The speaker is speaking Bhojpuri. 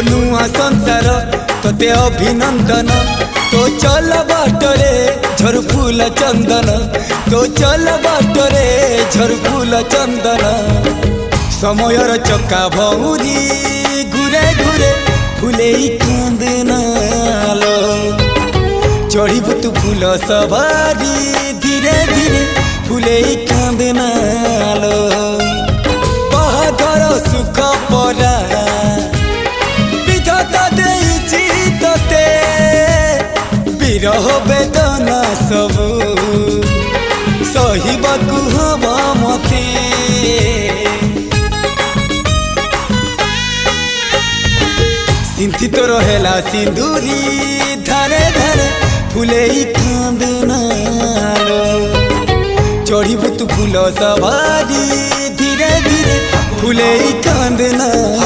नुआ संसार तोते अभिनंदन तो चल बाटरे झर फूल चंदन तो चल बाटरे झर फूल चंदन समयर चक्का भौरी घुरे घुरे फूले कांदनालो चढ़ीबु तू फूल सवारी धीरे धीरे फूले कांदनालो बाहादर सुख परा विधाता देइछि तोते विरह वेदना सबु सहिबाकु हवा मते सिंथी तो रहेला सिंदूरी धारे धारे फूले कांदनालो चढ़ीबु तू फूल सवारी धीरे धीरे फूले कांदना।